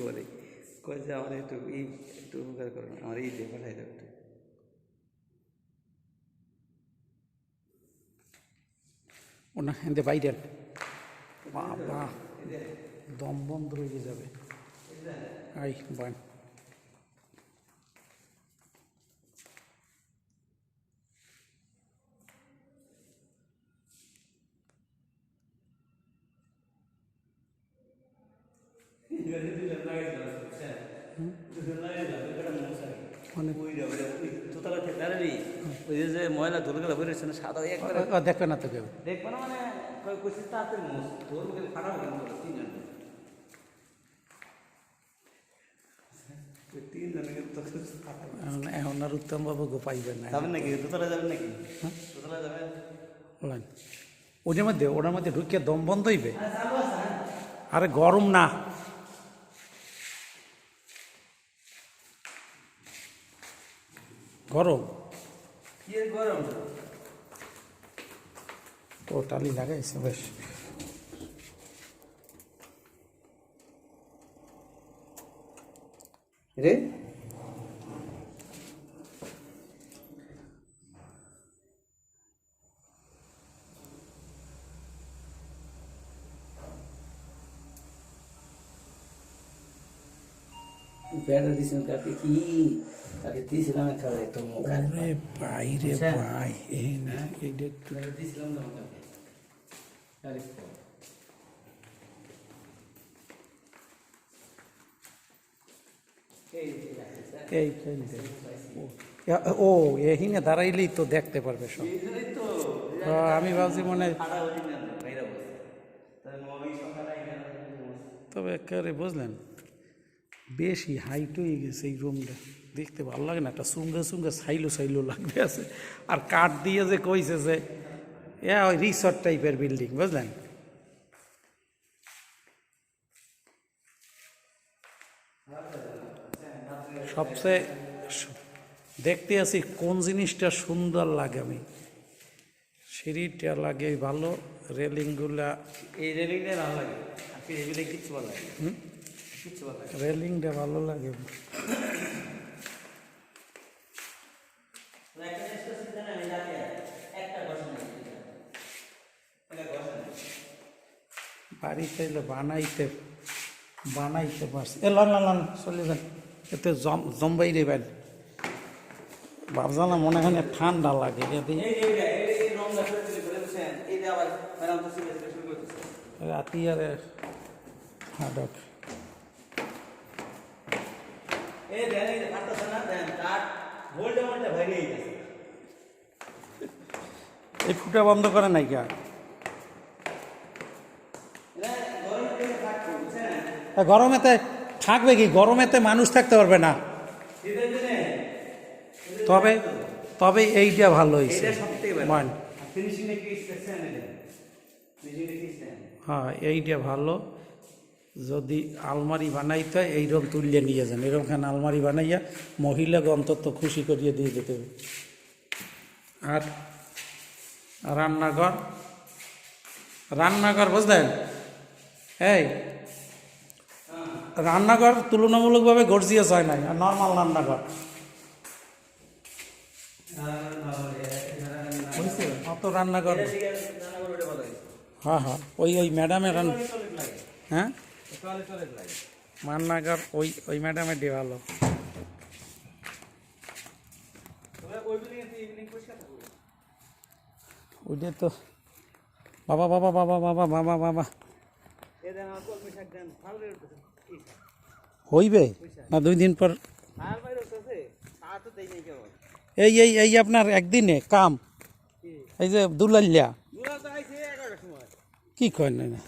বলে কয় যে আমার একটু একটু উপকার করো আমার এই দিয়ে পাঠাই দেবো একটু। ওনা এতে বাইরে বাবা দম বন্ধ হয়ে যাবে। আই বান ময়লা ধুলগুলো বেরোচ্ছে না সাদা দেখবে না তো কেউ দেখবে না মানে তাড়াতাড়ি এখন আর উত্তম বাবু গো পাইবেন না। যাবেন নাকি দোতলা যাবেন নাকি? দোতলা যাবেন ওটার মধ্যে ঢুকিয়ে দম বন্ধ হইবে। আরে গরম না গরম গরম টোটালি লাগাইছে বেশ। রে ব্যাটা দিয়েছিলাম কাকে কি তাকে দিয়েছিলাম খাবার একটা ভাই রে ভাই এই না এইটা দিয়েছিলাম না ও এখানে দাঁড়াইলেই তো দেখতে পারবে সব। আমি ভাবছি মনে তবে একেবারে বুঝলেন বেশি হাইট হয়ে গেছে এই রুমটা, দেখতে ভালো লাগে না। একটা সুঙ্গে সুঙ্গে সাইলো লাগবে আছে। আর কাঠ দিয়ে যে কইছে যে ওই রিসর্ট টাইপের বিল্ডিং বুঝলেন। সবচেয়ে দেখতে আছি কোন জিনিসটা সুন্দর লাগে, আমি সিঁড়িটা লাগে ভালো, রেলিংগুলা এই রেলিংটা ভালো লাগে, কিছু ভালো লাগে, রেলিংটা ভালো লাগে। বাড়িতে বানাইতে পারছি। লান চলে যান, এতে জম্বাই দেবেন ভাবছিলাম মনে হয় ঠান্ডা লাগে। রাতি আরে হাডক এই ফুটা বন্ধ করে নাই কে গরমেতে থাকবে কি? গরমেতে মানুষ থাকতে পারবে না। তবে এইটা ভালো হয়েছে, হ্যাঁ এইটা ভালো। যদি আলমারি বানাইতে হয় এইরকম তুলিয়ে নিয়ে যান, এরকম আলমারি বানাইয়া মহিলাকে অন্তত খুশি করিয়ে দিয়ে যেতে হবে। আর রান্নাঘর বুঝলেন, এই রান্নাঘর তুলনামূলকভাবে গর্জিয়াস হয় নাই, আর নর্মাল রান্নাঘর অত রান্নাঘর। হ্যাঁ ওই ম্যাডামের হ্যাঁ রান্নাঘর ওই ম্যাডামের দিয়ে ভালো। ওইটা তো বাবা হইবে না 2 দিন পর। এই আপনার একদিনে কাম, এই যে দুলাল্লা কি করেন না